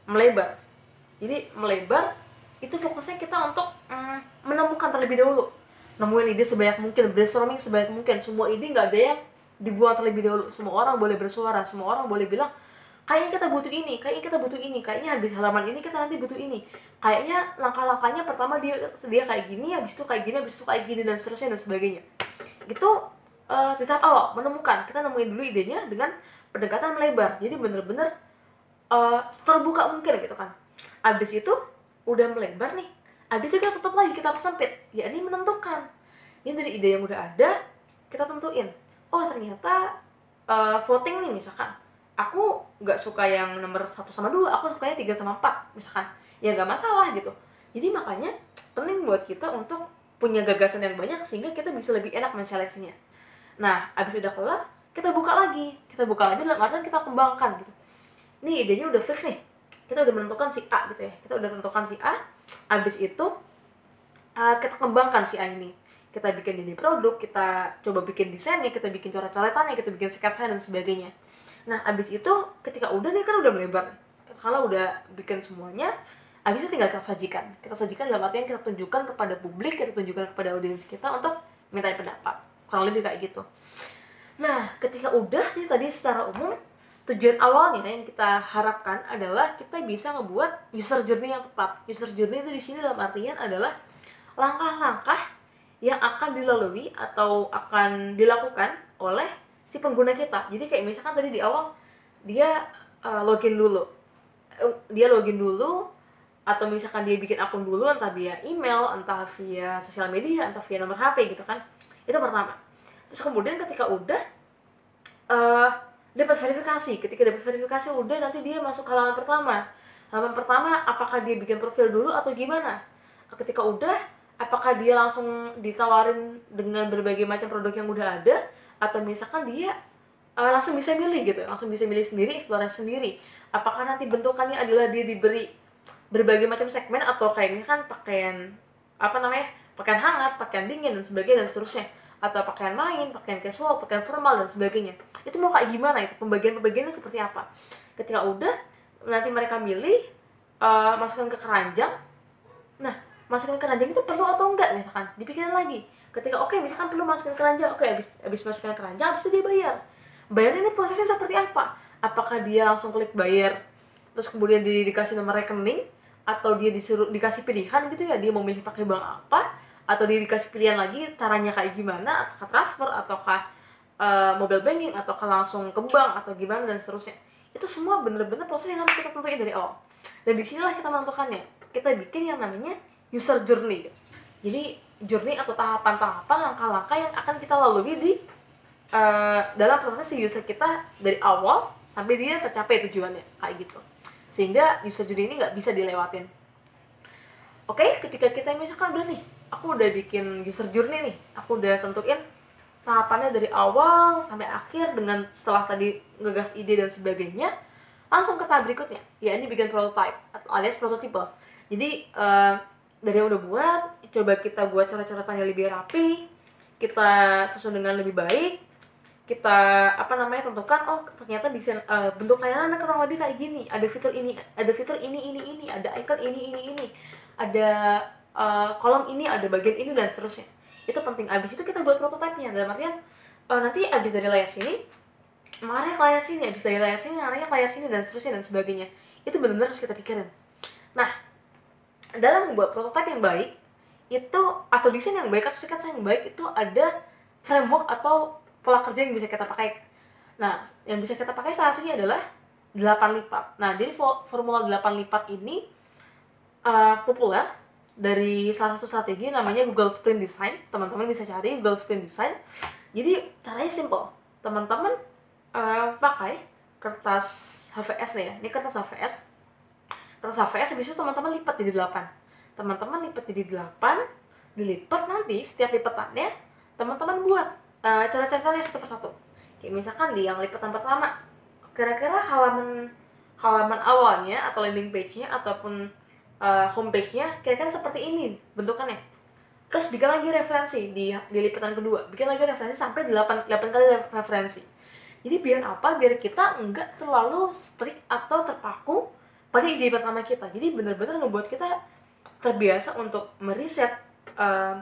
melebar. Jadi melebar itu fokusnya kita untuk menemukan terlebih dahulu, nemuin ide sebanyak mungkin, brainstorming sebanyak mungkin. Semua ide nggak ada yang dibuat terlebih dahulu. Semua orang boleh bersuara, semua orang boleh bilang kayaknya kita butuh ini, kayaknya habis halaman ini kita nanti butuh ini, kayaknya langkah-langkahnya pertama dia kayak gini, habis itu kayak gini dan seterusnya dan sebagainya. Itu di tahap awal menemukan, kita nemuin dulu idenya dengan pendekatan melebar. Jadi bener-bener terbuka mungkin gitu kan. Habis itu udah melebar nih, habis itu kita tutup lagi, kita persempit, ya ini menentukan. Ini dari ide yang udah ada kita tentuin, oh ternyata voting nih misalkan, aku nggak suka yang nomor 1 sama 2, aku sukanya 3 sama 4 misalkan, ya nggak masalah gitu. Jadi makanya penting buat kita untuk punya gagasan yang banyak sehingga kita bisa lebih enak menseleksinya. Nah abis udah kelar, kita buka lagi dalam artian kita kembangkan gitu. Nih idenya udah fix nih, kita udah menentukan si A gitu ya, kita udah tentukan si A. Abis itu kita kembangkan si A ini, kita bikin ini produk, kita coba bikin desainnya, kita bikin coret-coretannya, kita bikin sketsa dan sebagainya. Nah abis itu ketika udah nih kan udah melebar, kalau udah bikin semuanya, abis itu tinggal kita sajikan dalam artian kita tunjukkan kepada publik, kita tunjukkan kepada audiens kita untuk minta pendapat, kurang lebih kayak gitu. Nah ketika udah nih tadi secara umum, tujuan awalnya yang kita harapkan adalah kita bisa ngebuat user journey yang tepat. User journey itu di sini dalam artian adalah langkah-langkah yang akan dilalui atau akan dilakukan oleh si pengguna kita. Jadi kayak misalkan tadi di awal dia login dulu, atau misalkan dia bikin akun dulu, entah via email, entah via sosial media, entah via nomor HP gitu kan. Itu pertama. Terus kemudian ketika udah dapat verifikasi, ketika dapat verifikasi udah nanti dia masuk ke halaman pertama, apakah dia bikin profil dulu atau gimana. Ketika udah, apakah dia langsung ditawarin dengan berbagai macam produk yang udah ada, atau misalkan dia langsung bisa milih gitu, langsung bisa milih sendiri, eksplorasi sendiri. Apakah nanti bentukannya adalah dia diberi berbagai macam segmen, atau kayak misalkan pakaian apa namanya, pakaian hangat, pakaian dingin dan sebagainya dan seterusnya, atau pakaian main, pakaian casual, pakaian formal dan sebagainya. Itu mau kayak gimana, itu pembagiannya seperti apa. Ketika udah nanti mereka milih, masukkan ke keranjang. Nah, masukin keranjang itu perlu atau enggak, misalkan dipikirin lagi. Ketika oke, misalkan perlu masukin keranjang, oke, habis masukin keranjang, habis itu dia bayar ini prosesnya seperti apa. Apakah dia langsung klik bayar terus kemudian dikasih nomor rekening, atau dia dikasih pilihan gitu ya, dia mau milih pakai bank apa, atau dia dikasih pilihan lagi caranya kayak gimana, ataukah transfer, ataukah mobile banking, ataukah langsung ke bank, atau gimana dan seterusnya. Itu semua bener-bener proses yang harus kita tentuin dari awal, dan disinilah kita menentukannya. Kita bikin yang namanya user journey. Jadi journey atau tahapan-tahapan, langkah-langkah yang akan kita lalui di dalam proses user kita dari awal sampai dia tercapai tujuannya, kayak gitu. Sehingga user journey ini nggak bisa dilewatin. Oke, ketika kita misalkan udah nih, aku udah bikin user journey nih, aku udah tentuin tahapannya dari awal sampai akhir dengan setelah tadi ngegas ide dan sebagainya, langsung ke tahap berikutnya, ya ini bikin prototype alias prototipe. Jadi dari yang udah buat, coba kita buat coret-coretannya lebih rapi, kita susun dengan lebih baik, kita tentukan, oh ternyata desain bentuk layanannya kurang lebih kayak gini, ada fitur ini, ada icon ini, ada kolom ini, ada bagian ini dan seterusnya. Itu penting. Abis itu kita buat prototipenya, dalam artian nanti abis dari layar sini mengarahnya ke layar sini, abis dari layar sini mengarahnya ke layar sini dan seterusnya dan sebagainya. Itu benar-benar harus kita pikirin. Nah, dalam membuat prototipe yang baik itu, atau desain yang baik, atau sketsa yang baik, itu ada framework atau pola kerja yang bisa kita pakai. Nah, yang bisa kita pakai salah satunya adalah 8 lipat. Nah, jadi formula 8 lipat ini populer dari salah satu strategi namanya Google Sprint Design. Teman-teman bisa cari Google Sprint Design. Jadi caranya simple. Teman-teman pakai kertas HVS nih ya. Ini kertas HVS. Kertas HVS habis itu teman-teman lipat jadi 8. Teman-teman lipat jadi 8, dilipat, nanti setiap lipatannya teman-teman buat cara-caranya satu persatu. Kayak misalkan di yang lipatan pertama, kira-kira halaman awalnya atau landing page-nya ataupun home page-nya kira-kira seperti ini bentukannya. Terus bikin lagi referensi di lipatan kedua, bikin lagi referensi sampai 8 kali referensi. Jadi biar apa? Biar kita enggak terlalu strict atau terpaku pada ide pertama kita. Jadi benar-benar ngebuat kita terbiasa untuk meriset,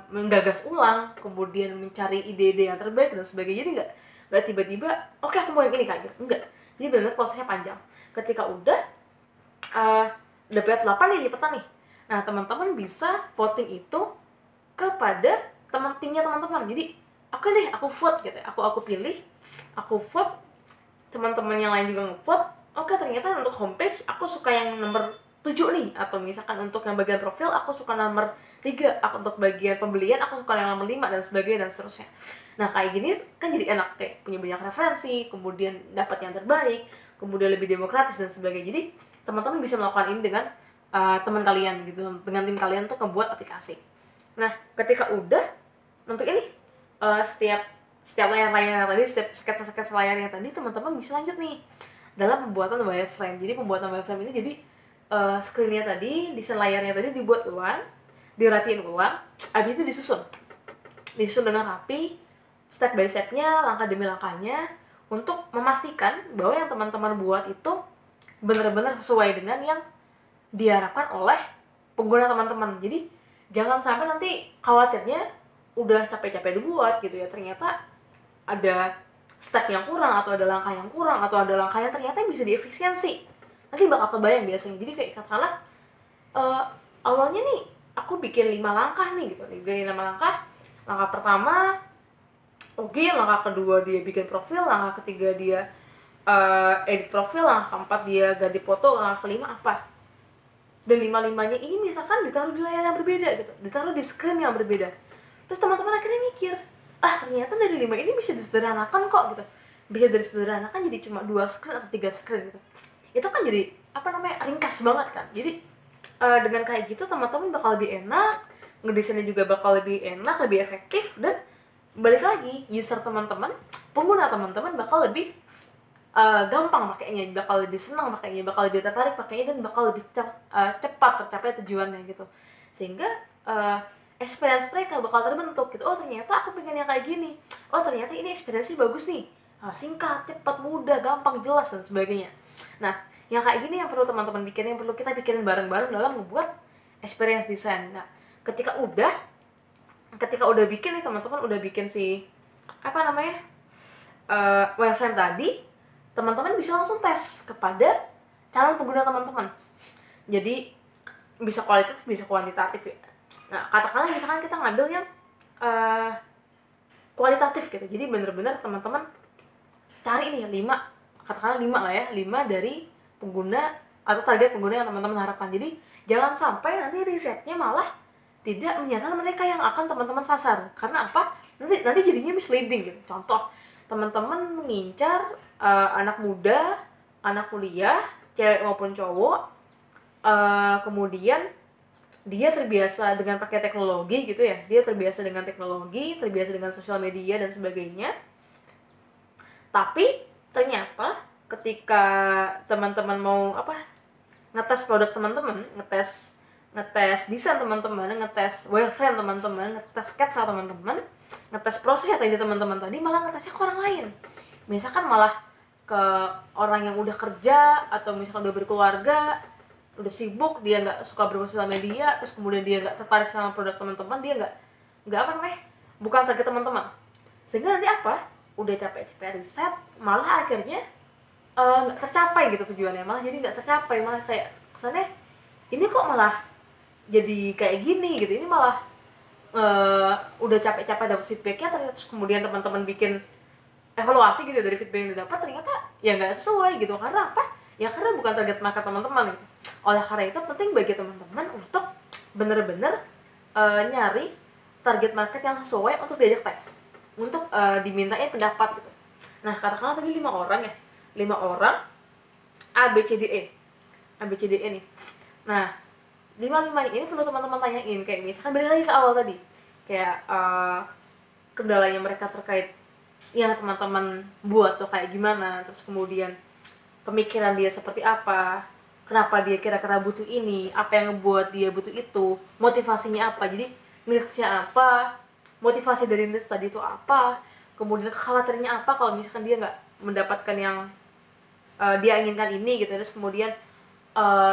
menggagas ulang, kemudian mencari ide-ide yang terbaik dan sebagainya. Jadi nggak tiba-tiba oke, aku mau yang ini kayak gitu, enggak. Jadi benar prosesnya panjang. Ketika udah dapat 8 nih lipatan nih, nah teman-teman bisa voting itu kepada timnya teman-teman. Jadi oke deh, aku vote gitu ya, aku pilih, aku vote, teman-teman yang lain juga nge-vote. Oke, ternyata untuk homepage aku suka yang nomor 7 nih, atau misalkan untuk yang bagian profil aku suka nomor 3, untuk bagian pembelian aku suka yang nomor 5 dan sebagainya dan seterusnya. Nah, kayak gini kan jadi enak, kayak punya banyak referensi, kemudian dapat yang terbaik, kemudian lebih demokratis dan sebagainya. Jadi teman-teman bisa melakukan ini dengan teman kalian gitu, dengan tim kalian untuk membuat aplikasi. Nah, ketika udah untuk ini setiap layar-layarnya tadi, setiap sketsa-sketsa layarnya tadi, teman-teman bisa lanjut nih dalam pembuatan wireframe. Jadi pembuatan wireframe ini jadi screen-nya tadi, desain layarnya tadi dibuat ulang, dirapiin ulang, habis itu disusun dengan rapi, step by step-nya, langkah demi langkahnya, untuk memastikan bahwa yang teman-teman buat itu benar-benar sesuai dengan yang diharapkan oleh pengguna teman-teman. Jadi jangan sampai nanti khawatirnya udah capek-capek dibuat gitu ya, ternyata ada step yang kurang, atau ada langkah yang kurang, atau ada langkah yang ternyata bisa diefisiensi. Nanti bakal kebayang biasanya. Jadi kayak katakanlah awalnya nih aku bikin 5 langkah nih gitu, bikin 5 langkah. Langkah pertama langkah kedua dia bikin profil, langkah ketiga dia edit profil, langkah keempat dia ganti foto, langkah kelima apa. Dan 5-5-nya ini misalkan ditaruh di layar yang berbeda gitu, ditaruh di screen yang berbeda. Terus teman-teman akhirnya mikir, ternyata dari 5 ini bisa disederhanakan kok gitu. Bisa disederhanakan jadi cuma 2 screen atau 3 screen gitu. Itu kan jadi ringkas banget kan. Jadi dengan kayak gitu teman-teman bakal lebih enak, ngedesainnya juga bakal lebih enak, lebih efektif, dan balik lagi user teman-teman, pengguna teman-teman bakal lebih gampang pakainya, bakal lebih senang pakainya, bakal lebih tertarik pakainya, dan bakal lebih cepat tercapai tujuannya gitu. Sehingga experience mereka bakal terbentuk gitu. Oh ternyata aku pengen yang kayak gini, oh ternyata ini experience bagus nih, singkat, cepat, mudah, gampang, jelas dan sebagainya. Nah yang kayak gini yang perlu teman-teman bikin, yang perlu kita pikirin bareng-bareng dalam membuat experience design. Nah ketika udah bikin nih teman-teman, udah bikin si wireframe tadi, teman-teman bisa langsung tes kepada calon pengguna teman-teman. Jadi bisa kualitatif, bisa kuantitatif ya. Nah katakanlah misalkan kita ngambil yang kualitatif gitu. Jadi bener-bener teman-teman cari nih 5 lah ya, 5 dari pengguna atau target pengguna yang teman-teman harapkan. Jadi jangan sampai nanti risetnya malah tidak menyasar mereka yang akan teman-teman sasar. Karena apa? Nanti jadinya misleading gitu. Contoh, teman-teman mengincar anak muda, anak kuliah, cewek maupun cowok, kemudian dia terbiasa dengan pakai teknologi gitu ya, dia terbiasa dengan teknologi, terbiasa dengan sosial media dan sebagainya. Tapi ternyata ketika teman-teman mau ngetes produk teman-teman, ngetes desain teman-teman, ngetes wireframe teman-teman, ngetes sketsa teman-teman, ngetes proses tadi teman-teman tadi, malah ngetesnya ke orang lain. Misalkan malah ke orang yang udah kerja atau misalkan udah berkeluarga, udah sibuk, dia nggak suka bersosial media, terus kemudian dia nggak tertarik sama produk teman-teman, dia bukan target teman-teman. Sehingga nanti udah capek-capek riset, malah akhirnya nggak tercapai gitu tujuannya, malah jadi nggak tercapai, malah kayak kesannya ini kok malah jadi kayak gini gitu, ini malah udah capek-capek dapat feedbacknya, terus kemudian teman-teman bikin evaluasi gitu dari feedback yang didapat, ternyata ya nggak sesuai gitu. Karena ya karena bukan target market teman-teman gitu. Oleh karena itu penting bagi teman-teman untuk bener-bener nyari target market yang sesuai untuk diajak tes, untuk dimintain pendapat gitu. Nah katakanlah tadi 5 orang ya, 5 orang A B C D E nih. Nah 5 ini perlu teman-teman tanyain, kayak misalkan balik lagi ke awal tadi, kayak kendalanya mereka terkait yang teman-teman buat tuh kayak gimana, terus kemudian pemikiran dia seperti apa, kenapa dia kira-kira butuh ini, apa yang ngebuat dia butuh itu, motivasinya apa, jadi needs-nya apa, motivasi dari needs tadi itu apa, kemudian kekhawatirannya apa kalau misalkan dia nggak mendapatkan yang dia inginkan ini gitu, terus kemudian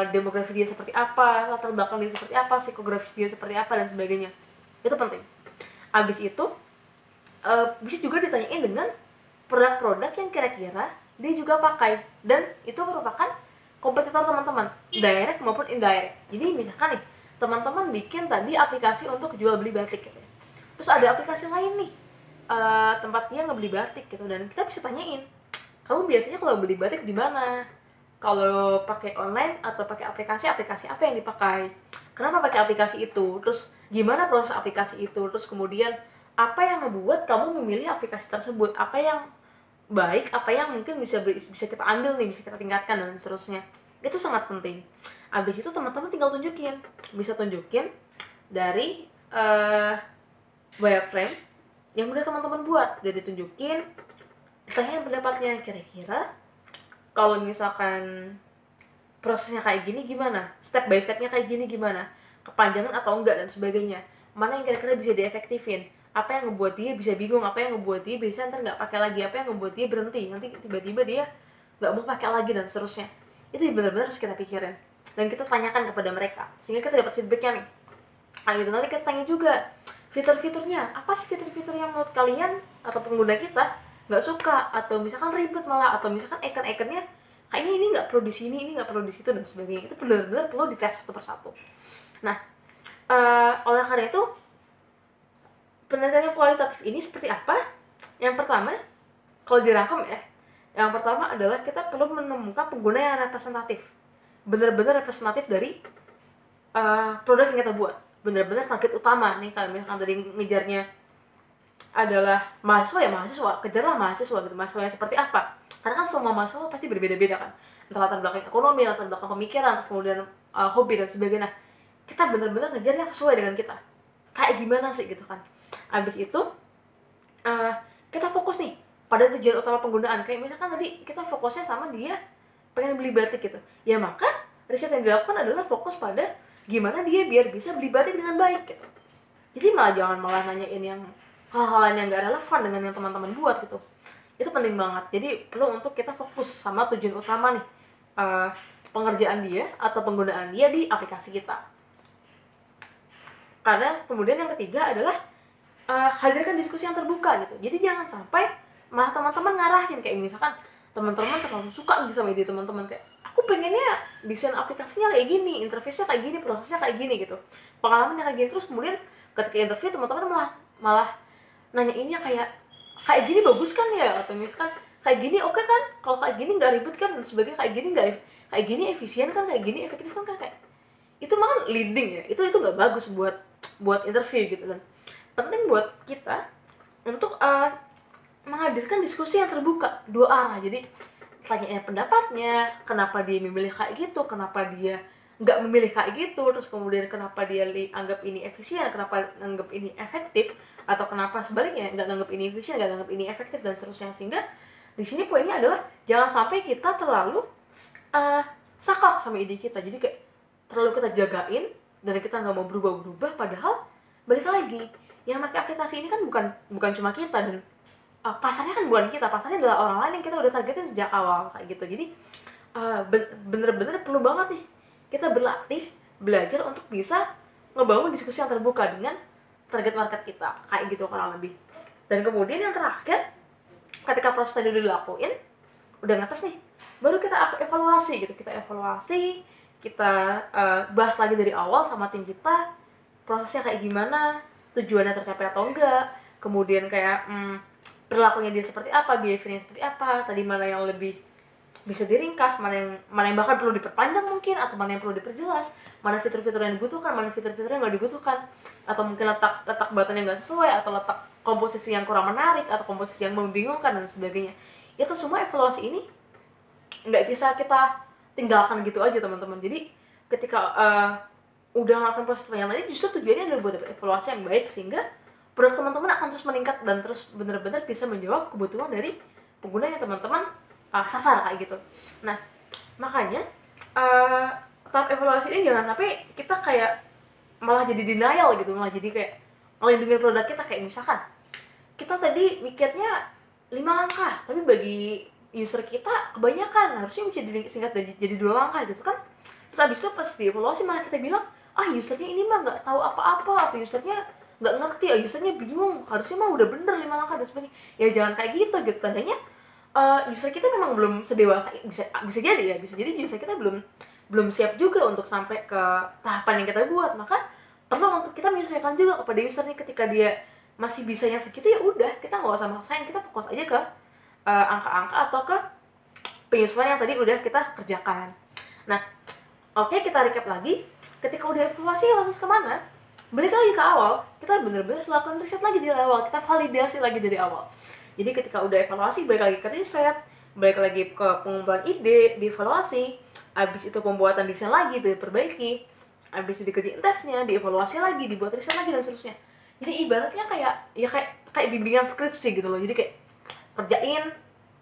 demografi dia seperti apa, latar belakang dia seperti apa, psikografis dia seperti apa dan sebagainya. Itu penting. Abis itu bisa juga ditanyain dengan produk-produk yang kira-kira dia juga pakai, dan itu merupakan kompetitor teman-teman, direct maupun indirect. Jadi misalkan nih teman-teman bikin tadi aplikasi untuk jual beli batik gitu ya, terus ada aplikasi lain nih tempat dia ngebeli batik gitu, dan kita bisa tanyain, kamu biasanya kalau beli batik di mana, kalau pakai online atau pakai aplikasi apa yang dipakai, kenapa pakai aplikasi itu, terus gimana proses aplikasi itu, terus kemudian apa yang ngebuat kamu memilih aplikasi tersebut, apa yang baik, apa yang mungkin bisa kita ambil nih, bisa kita tingkatkan dan seterusnya. Itu sangat penting. Abis itu teman-teman tinggal bisa tunjukin dari wireframe yang udah teman-teman buat, udah ditunjukin, ditanyain pendapatnya, kira-kira kalau misalkan prosesnya kayak gini gimana, step by stepnya kayak gini gimana, kepanjangan atau enggak dan sebagainya, mana yang kira-kira bisa diefektifin, apa yang ngebuat dia bisa bingung, apa yang ngebuat dia bisa ntar nggak pakai lagi, apa yang ngebuat dia berhenti, nanti tiba-tiba dia nggak mau pakai lagi dan seterusnya. Itu benar-benar harus kita pikirin dan kita tanyakan kepada mereka sehingga kita dapat feedbacknya nih. Nah gitu, nanti kita tanya juga fitur-fiturnya, apa sih fitur-fitur yang menurut kalian atau pengguna kita nggak suka, atau misalkan ribet malah, atau misalkan icon-iconnya kayaknya ini nggak perlu di sini, ini nggak perlu di situ dan sebagainya. Itu benar-benar perlu dites satu persatu. Nah oleh karena itu penelitian kualitatif ini seperti apa? Yang pertama, kalau dirangkum ya, yang pertama adalah kita perlu menemukan pengguna yang representatif, benar-benar representatif dari produk yang kita buat, benar-benar target utama nih. Kalau misalkan tadi ngejarnya adalah mahasiswa, ya mahasiswa, kejarlah mahasiswa gitu, mahasiswanya seperti apa, karena kan semua mahasiswa pasti berbeda-beda kan, entah latar belakang ekonomi, latar belakang pemikiran, terus kemudian hobi dan sebagainya. Kita benar-benar ngejar yang sesuai dengan kita, kayak gimana sih gitu kan. Abis itu kita fokus nih pada tujuan utama penggunaan, kayak misalkan tadi kita fokusnya sama dia pengen beli batik gitu, ya maka riset yang dilakukan adalah fokus pada gimana dia biar bisa beli batik dengan baik gitu. Jadi malah nanyain yang hal-hal yang nggak relevan dengan yang teman-teman buat gitu. Itu penting banget. Jadi perlu untuk kita fokus sama tujuan utama nih, pengerjaan dia atau penggunaan dia di aplikasi kita. Karena kemudian yang ketiga adalah hadirkan diskusi yang terbuka gitu. Jadi jangan sampai malah teman-teman ngarahin, kayak misalkan teman-teman terlalu suka nih sama ide teman-teman, kayak aku pengennya desain aplikasinya kayak gini, interface-nya kayak gini, prosesnya kayak gini gitu, pengalamannya kayak gini. Terus kemudian ketika interview teman-teman malah nanyainnya kayak gini bagus kan ya, atau misalkan kayak gini oke kan, kalau kayak gini nggak ribet kan, dan sebagainya, kayak gini efisien kan, kayak gini efektif kan, kayak itu mah leading ya, itu nggak bagus buat interview gitu. Dan penting buat kita untuk menghadirkan diskusi yang terbuka dua arah. Jadi tanyain pendapatnya, kenapa dia memilih kayak gitu, kenapa dia nggak memilih kayak gitu, terus kemudian kenapa dia anggap ini efisien, kenapa anggap ini efektif, atau kenapa sebaliknya nggak anggap ini efisien, nggak anggap ini efektif, dan seterusnya. Sehingga di sini poinnya adalah jangan sampai kita terlalu saklek sama ide kita, jadi kayak terlalu kita jagain dan kita nggak mau berubah-berubah, padahal balik lagi yang pakai aplikasi ini kan bukan cuma kita, dan pasarnya kan bukan kita, pasarnya adalah orang lain yang kita udah targetin sejak awal kayak gitu. Jadi bener-bener perlu banget nih kita berlatih, belajar untuk bisa ngebangun diskusi yang terbuka dengan target market kita, kayak gitu kurang lebih. Dan kemudian yang terakhir, ketika proses tadi udah dilakuin, udah ngetes nih, baru kita evaluasi gitu. Kita bahas lagi dari awal sama tim kita, prosesnya kayak gimana, tujuannya tercapai atau enggak, kemudian kayak perilakunya dia seperti apa, behaviornya seperti apa, tadi mana yang lebih bisa diringkas, mana yang bahkan perlu diperpanjang mungkin, atau mana yang perlu diperjelas, mana fitur-fitur yang dibutuhkan, mana fitur-fitur yang nggak dibutuhkan, atau mungkin letak button yang nggak sesuai, atau letak komposisi yang kurang menarik, atau komposisi yang membingungkan, dan sebagainya. Itu semua evaluasi ini nggak bisa kita tinggalkan gitu aja teman-teman. Jadi ketika udah ngelakuin proses penilaian tadi, justru tujuannya adalah buat evaluasi yang baik, sehingga produk teman-teman akan terus meningkat dan terus benar-benar bisa menjawab kebutuhan dari pengguna yang teman-teman sasar kayak gitu. Nah, makanya tahap evaluasi ini jangan sampai kita kayak malah jadi denial gitu, malah jadi kayak ngelindungin produk kita. Kayak misalkan kita tadi mikirnya 5 langkah, tapi bagi user kita kebanyakan, harusnya bisa disingkat jadi 2 langkah gitu kan. Terus abis itu pas dievaluasi malah kita bilang, usernya ini mah nggak tahu apa-apa, atau usernya nggak ngerti, usernya bingung, harusnya mah udah bener 5 langkah dan sebagainya. Ya jangan kayak gitu tandanya user kita memang belum sedewasa, bisa jadi user kita belum siap juga untuk sampai ke tahapan yang kita buat. Maka perlu untuk kita menyesuaikan juga kepada usernya. Ketika dia masih bisanya segitu, ya udah kita nggak usah maksain, kita fokus aja ke angka-angka atau ke penyesuaian yang tadi udah kita kerjakan. Nah, oke, kita recap lagi. Ketika udah evaluasi, langsung kemana? Balik lagi ke awal, kita bener-bener melakukan riset lagi dari awal, kita validasi lagi dari awal. Jadi ketika udah evaluasi, balik lagi ke riset, balik lagi ke pengumpulan ide, dievaluasi, habis itu pembuatan desain lagi, diperbaiki, habis itu dikerjain tesnya, dievaluasi lagi, dibuat riset lagi, dan seterusnya. Jadi ibaratnya kayak bimbingan skripsi gitu loh. Jadi kayak kerjain,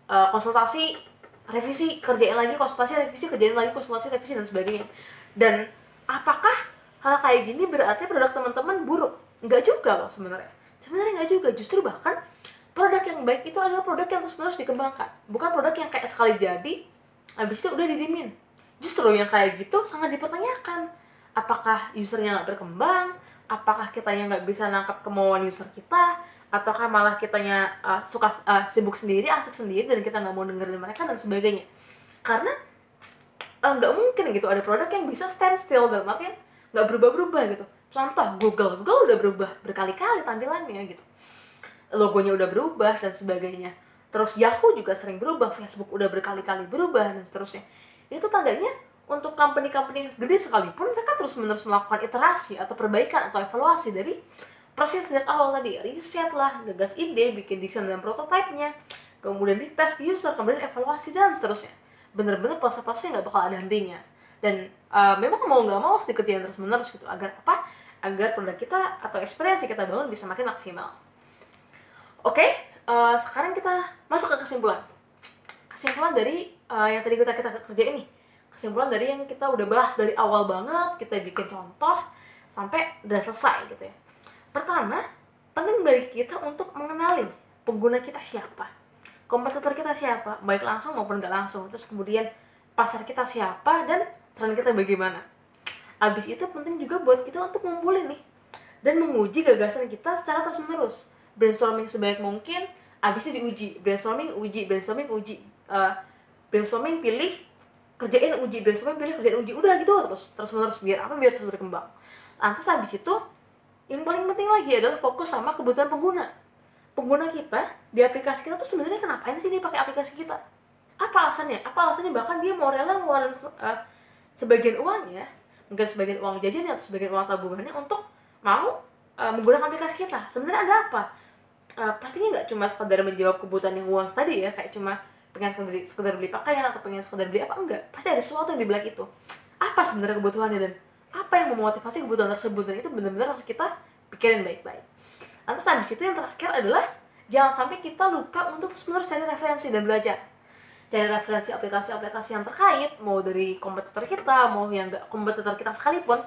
konsultasi, revisi, kerjain lagi, konsultasi, revisi, kerjain lagi, konsultasi, revisi, dan sebagainya. Dan apakah hal kayak gini berarti produk teman-teman buruk? Enggak juga loh sebenarnya enggak juga. Justru bahkan produk yang baik itu adalah produk yang terus-menerus dikembangkan, bukan produk yang kayak sekali jadi habis itu udah didimin. Justru yang kayak gitu sangat dipertanyakan, apakah usernya nggak berkembang, apakah kitanya nggak bisa nangkap kemauan user kita, ataukah malah kitanya suka sibuk sendiri, asik sendiri, dan kita nggak mau dengerin mereka, dan sebagainya. Karena nggak mungkin gitu ada produk yang bisa stand still, dalam artian nggak berubah-berubah gitu. Contoh Google udah berubah berkali-kali tampilannya gitu, logonya udah berubah dan sebagainya. Terus Yahoo juga sering berubah, Facebook udah berkali-kali berubah, dan seterusnya. Itu tandanya untuk company-company gede sekalipun, mereka terus-menerus melakukan iterasi atau perbaikan atau evaluasi dari proses sejak awal tadi. Riset lah, gagas ide, bikin desain dan prototipenya, kemudian dites ke user, kemudian evaluasi, dan seterusnya. Bener-bener proses-prosesnya nggak bakal ada hentinya. Dan memang mau nggak mau harus dikerjain terus-menerus gitu. Agar apa? Agar produk kita atau experience yang kita bangun bisa makin maksimal. Oke, sekarang kita masuk ke kesimpulan. Kesimpulan dari yang tadi kita kerjain nih. Kesimpulan dari yang kita udah bahas dari awal banget, kita bikin contoh sampai udah selesai gitu ya. Pertama, penting bagi kita untuk mengenali pengguna kita siapa, kompetitor kita siapa, baik langsung maupun nggak langsung. Terus kemudian pasar kita siapa dan tren kita bagaimana. Abis itu penting juga buat kita untuk ngumpulin nih dan menguji gagasan kita secara terus menerus. Brainstorming sebaik mungkin, abis itu diuji. Brainstorming uji, brainstorming uji, brainstorming pilih, kerjain uji, brainstorming pilih, kerjain uji. Udah gitu terus menerus, biar apa, biar terus berkembang. Lantas abis itu yang paling penting lagi adalah fokus sama kebutuhan pengguna kita di aplikasi kita tuh sebenarnya kenapain sih dia pakai aplikasi kita, apa alasannya, bahkan dia mau rela ngeluarin sebagian uangnya, mungkin sebagian uang jajannya atau sebagian uang tabungannya untuk mau menggunakan aplikasi kita. Sebenarnya ada apa? Pastinya nggak cuma sekedar menjawab kebutuhan yang uang tadi ya, kayak cuma pengen sekedar beli pakaian atau pengen sekedar beli apa, enggak. Pasti ada sesuatu yang di belakang itu. Apa sebenarnya kebutuhannya dan apa yang memotivasi kebutuhan tersebut, dan itu benar-benar harus kita pikirin baik-baik. Lantas habis itu yang terakhir adalah jangan sampai kita lupa untuk terus-menerus cari referensi dan belajar. Cari referensi aplikasi-aplikasi yang terkait, mau dari kompetitor kita, mau yang nggak kompetitor kita sekalipun.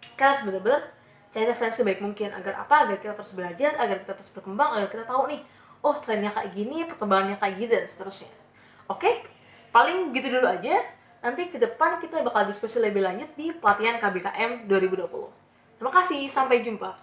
Kita harus benar-benar cari referensi baik mungkin. Agar apa? Agar kita terus belajar, agar kita terus berkembang, agar kita tahu nih, oh trennya kayak gini, perkembangannya kayak gini, dan seterusnya. Oke? Paling gitu dulu aja. Nanti ke depan kita bakal diskusi lebih lanjut di pelatihan KBKM 2020. Terima kasih, sampai jumpa.